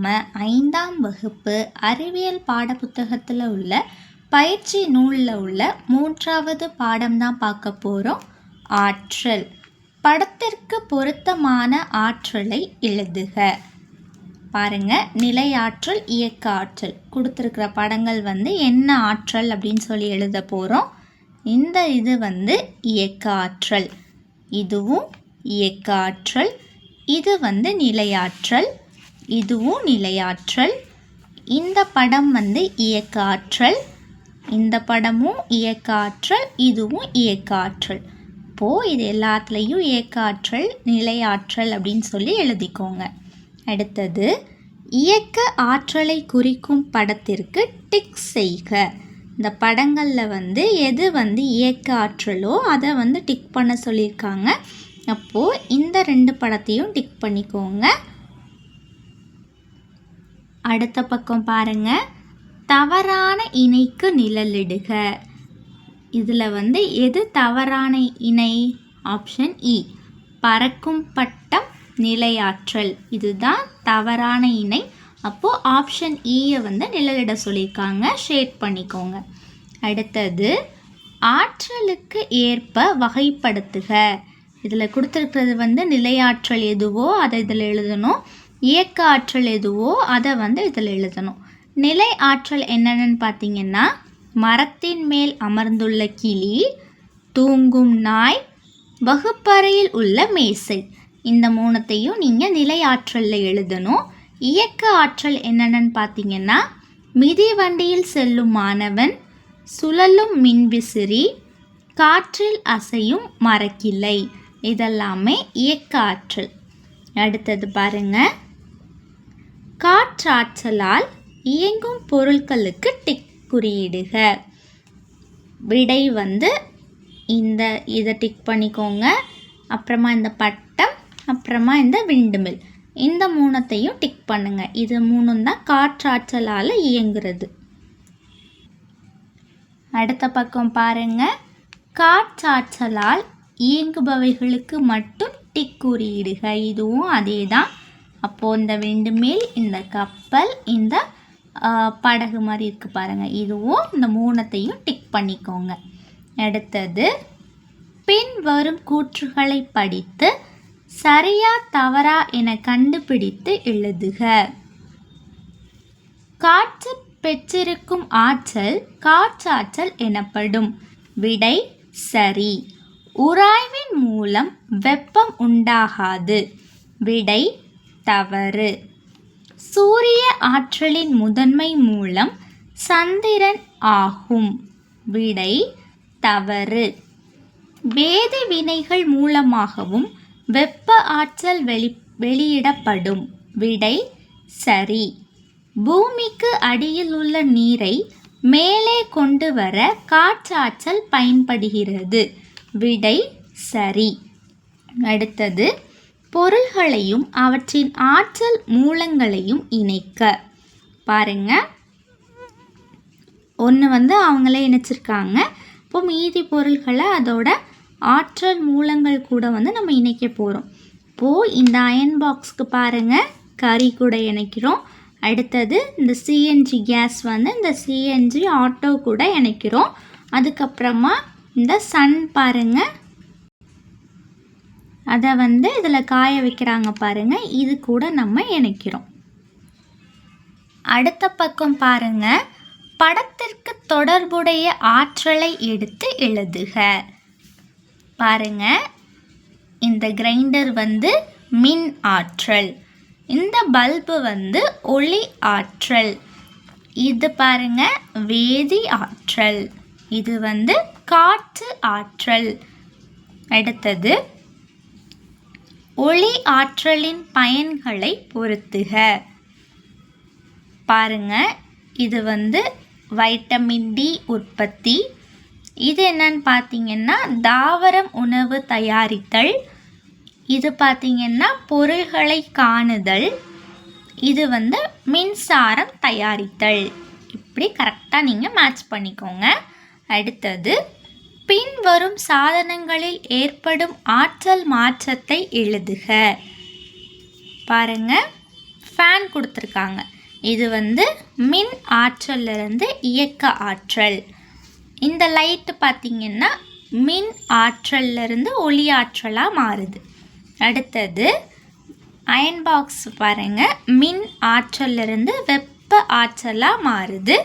நம்ம 5ஆம் வகுப்பு அறிவியல் பாடப்புத்தகத்தில் உள்ள பயிற்சி நூலில் உள்ள 3வது பாடம் தான் பார்க்க போகிறோம். ஆற்றல். படத்திற்கு பொருத்தமான ஆற்றலை எழுதுக. பாருங்க, நிலையாற்றல், இயக்க ஆற்றல் கொடுத்துருக்கிற படங்கள் என்ன ஆற்றல் அப்படின்னு சொல்லி எழுத போகிறோம். இது இயக்க ஆற்றல், இதுவும் இயக்க ஆற்றல், இது நிலையாற்றல், இதுவும் நிலையாற்றல். இந்த படம் இயக்க ஆற்றல், இந்த படமும் இயக்க ஆற்றல், இதுவும் இயக்க ஆற்றல். இப்போது இது எல்லாத்துலேயும் இயக்க ஆற்றல், நிலையாற்றல் அப்படின்னு சொல்லி எழுதிக்கோங்க. அடுத்தது, இயக்க ஆற்றலை குறிக்கும் படத்திற்கு டிக் செய்க. இந்த படங்களில் எது இயக்க ஆற்றலோ அதை டிக் பண்ண சொல்லியிருக்காங்க. அப்போது இந்த 2 படத்தையும் டிக் பண்ணிக்கோங்க. அடுத்த பக்கம் பாருங்க, தவறான இணைக்கு நிழலிடுக. இதில் எது தவறான இணை? ஆப்ஷன் இ, பறக்கும் பட்டம் நிலையாற்றல். இதுதான் தவறான இணை. அப்போது ஆப்ஷன் இயை நிழலிட சொல்லியிருக்காங்க. ஷேட் பண்ணிக்கோங்க. அடுத்தது, ஆற்றலுக்கு ஏற்ப வகைப்படுத்துக. இதில் கொடுத்துருக்கிறது நிலையாற்றல் எதுவோ அதை இதில் எழுதணும். இயக்க ஆற்றல் எதுவோ அதை இதில் எழுதணும். நிலை ஆற்றல் என்னென்னு பார்த்தீங்கன்னா, மரத்தின் மேல் அமர்ந்துள்ள கிளி, தூங்கும் நாய், வகுப்பறையில் உள்ள மேசை. இந்த 3த்தையும் நீங்கள் நிலை ஆற்றலில் எழுதணும். இயக்க ஆற்றல் என்னென்னு பார்த்தீங்கன்னா, மிதிவண்டியில் செல்லும் மாணவன், சுழலும் மின்விசிறி, காற்றில் அசையும் மரக்கிளை. இதெல்லாமே இயக்க ஆற்றல். அடுத்தது பாருங்க, காற்றாற்றலால் இயங்கும் பொருட்களுக்கு டிக் குறியிடுக. விடை இதை டிக் பண்ணிக்கோங்க. அப்புறமா இந்த பட்டம், அப்புறமா இந்த விண்டுமில். இந்த 3த்தையும் டிக் பண்ணுங்க. இது 3 தான் காற்றாற்றலால் இயங்குறது. அடுத்த பக்கம் பாருங்க, காற்றாற்றலால் இயங்குபவைகளுக்கு மட்டும் டிக் குறியிடுக. இதுவும் அதே தான். அப்போது இந்த விண்டுமில், இந்த கப்பல், இந்த படகு மாதிரி இருக்குது பாருங்கள், இதுவும் இந்த 3த்தையும் டிக் பண்ணிக்கோங்க. அடுத்தது, பின்வரும் கூற்றுகளை படித்து சரியா தவறா என கண்டுபிடித்து எழுதுக. காற்று பெற்றிருக்கும் ஆற்றல் காற்றாற்றல் எனப்படும். விடை சரி. உராய்வின் மூலம் வெப்பம் உண்டாகாது. விடை தவறு. சூரிய ஆற்றலின் முதன்மை மூலம் சந்திரன் ஆகும். விடை தவறு. வேதி வினைகள் மூலமாகவும் வெப்ப ஆற்றல் வெளியிடப்படும். விடை சரி. பூமிக்கு அடியில் உள்ள நீரை மேலே கொண்டு வர காற்றாற்றல் பயன்படுகிறது. விடை சரி. அடுத்தது, பொருள்களையும் அவற்றின் ஆற்றல் மூலங்களையும் இணைக்க. பாருங்க, ஒன்று அவங்களே இணைச்சிருக்காங்க. இப்போ மீதி பொருள்களை அதோட ஆற்றல் மூலங்கள் கூட நம்ம இணைக்க போகிறோம். இப்போது இந்த அயன் பாக்ஸ்க்கு பாருங்கள், கறி கூட இணைக்கிறோம். அடுத்தது, இந்த சிஎன்ஜி கேஸ் இந்த சிஎன்ஜி ஆட்டோ கூட இணைக்கிறோம். அதுக்கப்புறமா இந்த சன் பாருங்கள், அதை இதில் காய வைக்கிறாங்க பாருங்கள், இது கூட நம்ம இணைக்கிறோம். அடுத்த பக்கம் பாருங்கள், படத்திற்கு தொடர்புடைய ஆற்றலை எடுத்து எழுதுக. பாருங்கள், இந்த கிரைண்டர் மின் ஆற்றல், இந்த பல்பு ஒளி ஆற்றல், இது பாருங்க வேதி ஆற்றல், இது காற்று ஆற்றல். அடுத்தது, ஒளி ஆற்றலின் பயன்களை பொருத்துக. பாருங்க, இது வைட்டமின் டி உற்பத்தி. இது என்னன்னு பார்த்தீங்கன்னா தாவரம் உணவு தயாரித்தல். இது பார்த்தீங்கன்னா பொருள்களை காணுதல். இது மின்சாரம் தயாரித்தல். இப்படி கரெக்டாக நீங்கள் மேட்ச் பண்ணிக்கோங்க. அடுத்தது, பின்வரும் சாதனங்களில் ஏற்படும் ஆற்றல் மாற்றத்தை எழுதுக. பாருங்க, ஃபேன் கொடுத்துருக்காங்க. இது வந்து மின் ஆற்றலிருந்து இயக்க ஆற்றல். இந்த லைட்டு பார்த்திங்கன்னா மின் ஆற்றலிருந்து ஒளி ஆற்றலாக மாறுது. அடுத்தது அயன் பாக்ஸ் பாருங்கள், மின் ஆற்றலிருந்து வெப்ப ஆற்றலாக மாறுது.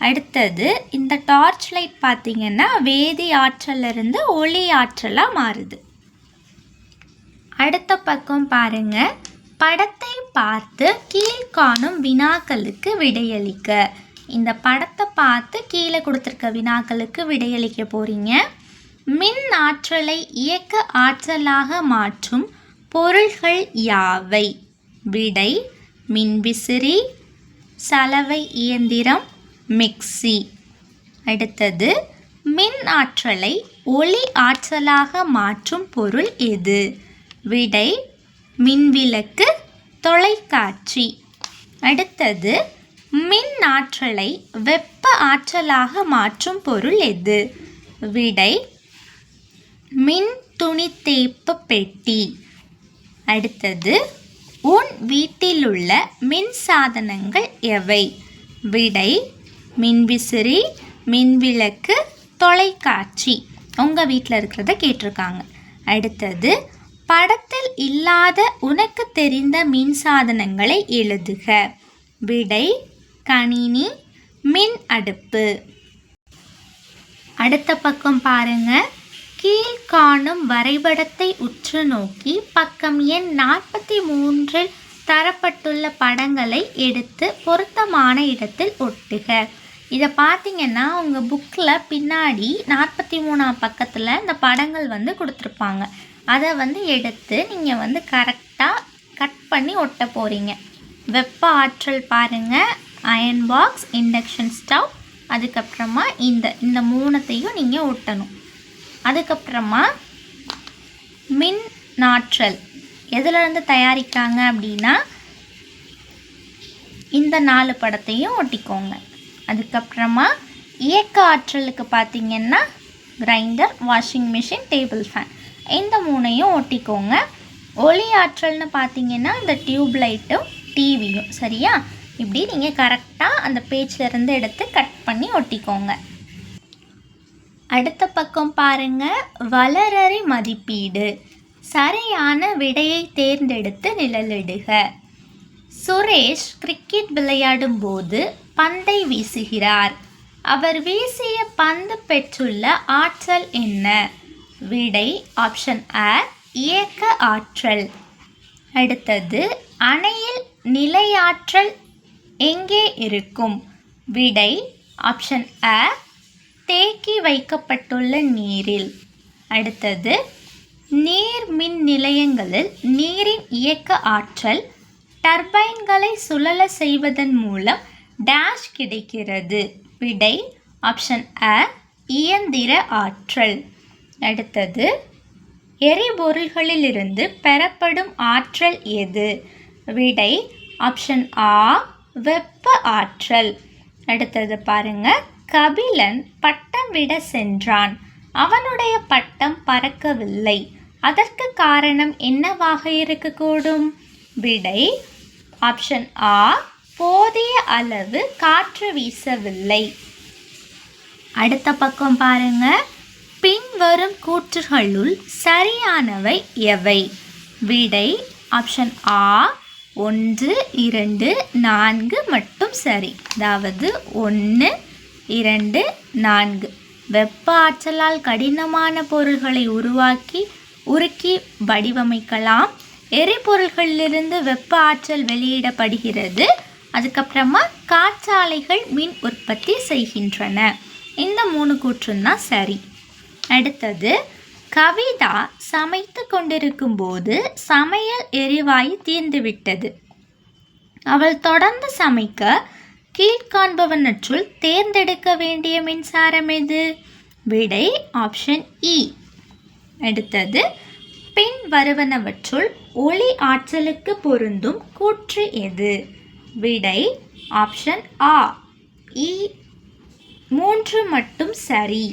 அடுத்தது இந்த டார்ச் லைட் பார்த்திங்கன்னா வேதி ஆற்றலிருந்து ஒளி ஆற்றலாக மாறுது. அடுத்த பக்கம் பாருங்கள், படத்தை பார்த்து கீழ்காணும் வினாக்களுக்கு விடையளிக்க. இந்த படத்தை பார்த்து கீழே கொடுத்துருக்க வினாக்களுக்கு விடையளிக்க போகிறீங்க. மின் ஆற்றலை இயக்க ஆற்றலாக மாற்றும் பொருள்கள் யாவை? விடை மின்விசிறி, சலவை இயந்திரம், மிக்சி. அடுத்தது மின் ஆற்றலை ஒளி ஆற்றலாக மாற்றும் பொருள் எது? விடை மின்விளக்கு, தொலைக்காட்சி. அடுத்தது மின் ஆற்றலை வெப்ப ஆற்றலாக மாற்றும் பொருள் எது? விடை மின் துணி தேய்ப்பு பெட்டி. அடுத்தது உன் வீட்டிலுள்ள மின் சாதனங்கள் எவை? விடை மின்விசிறி, மின்விளக்கு, தொலைக்காட்சி. உங்கள் வீட்டில் இருக்கிறத கேட்டிருக்காங்க. அடுத்தது படத்தில் இல்லாத உனக்கு தெரிந்த மின் சாதனங்களை எழுதுக. விடை கணினி, மின் அடுப்பு. அடுத்த பக்கம் பாருங்க, கீழ்காணும் வரைபடத்தை உற்று நோக்கி பக்கம் எண் 43 தரப்பட்டுள்ள படங்களை எடுத்து பொருத்தமான இடத்தில் ஒட்டுக. இதை பார்த்தீங்கன்னா உங்கள் புக்கில் பின்னாடி 43ஆம் பக்கத்தில் இந்த படங்கள் வந்து கொடுத்துருப்பாங்க. அதை வந்து எடுத்து நீங்கள் வந்து கரெக்டாக கட் பண்ணி ஒட்ட போகிறீங்க. வெப்ப ஆற்றல் பாருங்கள், அயன் பாக்ஸ், இண்டக்ஷன் ஸ்டவ், அதுக்கப்புறமா இந்த மூணுத்தையும் நீங்கள் ஒட்டணும். அதுக்கப்புறமா மின் ஆற்றல் எதுலேருந்து தயாரிக்காங்க அப்படின்னா இந்த 4 படத்தையும் ஒட்டிக்கோங்க. அதுக்கப்புறமா இயக்க ஆற்றலுக்கு பார்த்திங்கன்னா grinder, washing machine, table fan, இந்த 3ஐயும் ஒட்டிக்கோங்க. ஒளி ஆற்றல்னு பார்த்திங்கன்னா இந்த டியூப் லைட்டும் டிவியும். சரியா? இப்படி நீங்கள் கரெக்டாக அந்த பேஜ்லேருந்து எடுத்து கட் பண்ணி ஒட்டிக்கோங்க. அடுத்த பக்கம் பாருங்கள், வளரறி மதிப்பீடு. சரியான விடையை தேர்ந்தெடுத்து நிழலிடுக. சுரேஷ் கிரிக்கெட் விளையாடும் போது பந்தை வீசுகிறார். அவர் வீசிய பந்து பெற்றுள்ள ஆற்றல் என்ன? விடை ஆப்ஷன் A இயக்க ஆற்றல். அடுத்தது அணையில் நிலையாற்றல் எங்கே இருக்கும்? விடை ஆப்ஷன் A தேக்கி வைக்கப்பட்டுள்ள நீரில். அடுத்தது நீர் மின் நிலையங்களில் நீரின் இயக்க ஆற்றல் டர்பைன்களை சுழல செய்வதன் மூலம் டேஷ் கிடைக்கிறது. விடை ஆப்ஷன் A இயந்திர ஆற்றல். அடுத்தது எரிபொருள்களிலிருந்து பெறப்படும் ஆற்றல் எது? விடை ஆப்ஷன் A வெப்ப ஆற்றல். அடுத்தது பாருங்க, கபிலன் பட்டம் விட சென்றான். அவனுடைய பட்டம் பறக்கவில்லை. அதற்கு காரணம் என்னவாக இருக்கக்கூடும்? விடை ஆப்ஷன் A போதிய அளவு காற்று வீசவில்லை. அடுத்த பக்கம் பாருங்க, பின்வரும் கூற்றுகளுள் சரியானவை எவை? விடை ஆப்ஷன் A 1, 2, 4 மட்டும் சரி. அதாவது 1, 2, 4. வெப்ப ஆற்றலால் கடினமான பொருள்களை உருக்கி வடிவமைக்கலாம். எரிபொருள்களிலிருந்து வெப்ப ஆற்றல் வெளியிடப்படுகிறது. அதுக்கப்புறமா காற்றாலைகள் மின் உற்பத்தி செய்கின்றன. இந்த 3 கூற்றும் தான் சரி. அடுத்தது கவிதா சமைத்து கொண்டிருக்கும் போது சமையல் எரிவாயு தீர்ந்துவிட்டது. அவள் தொடர்ந்து சமைக்க கீழ்காண்பவற்றுள் தேர்ந்தெடுக்க வேண்டிய மின்சாரம் எது? விடை ஆப்ஷன் E. அடுத்தது பின் வருவனவற்றுள் ஒளி ஆற்றலுக்கு பொருந்தும் கூற்று எது? விடை ஆப்ஷன் A E 3 மட்டும் சரி.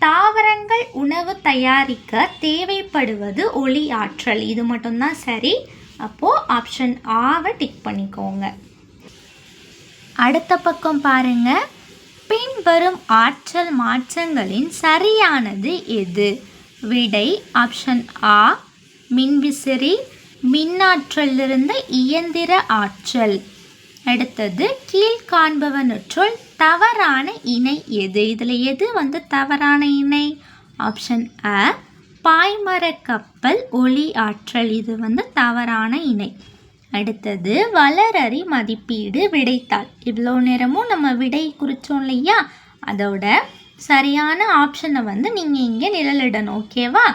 தாவரங்கள் உணவு தயாரிக்க தேவைப்படுவது ஒளி ஆற்றல். இது மட்டும்தான் சரி. அப்போது ஆப்ஷன் ஆவை டிக் பண்ணிக்கோங்க. அடுத்த பக்கம் பாருங்க, பின்வரும் ஆற்றல் மாற்றங்களின் சரியானது எது? விடை ஆப்ஷன் ஆ மின்விசிறி, மின்னாற்றலிருந்து இயந்திர ஆற்றல். அடுத்தது கீழ்காண்பவற்றுள் தவறான இணை எது? இதில் எது தவறான இணை? ஆப்ஷன் அ பாய்மர கப்பல் ஒளி ஆற்றல். இது தவறான இணை. அடுத்தது வளரறி மதிப்பீடு விடைத்தாள். இவ்வளோ நேரமும் நம்ம விடை குறித்தோம் இல்லையா, அதோட சரியான ஆப்ஷனை நீங்கள் இங்கே நிழலிடணும். ஓகேவா?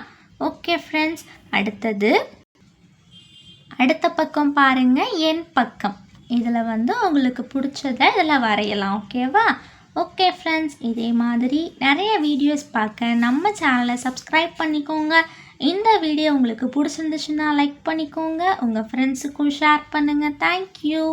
ஓகே ஃப்ரெண்ட்ஸ், அடுத்த பக்கம் பாருங்கள், என் பக்கம். இதில் உங்களுக்கு பிடிச்சதை இதில் வரையலாம். ஓகேவா? ஓகே ஃப்ரெண்ட்ஸ், இதே மாதிரி நிறைய வீடியோஸ் பார்க்க நம்ம சேனலை சப்ஸ்கிரைப் பண்ணிக்கோங்க. இந்த வீடியோ உங்களுக்கு பிடிச்சிருந்துச்சுன்னா லைக் பண்ணிக்கோங்க, உங்கள் ஃப்ரெண்ட்ஸுக்கும் ஷேர் பண்ணுங்கள். தேங்க்யூ.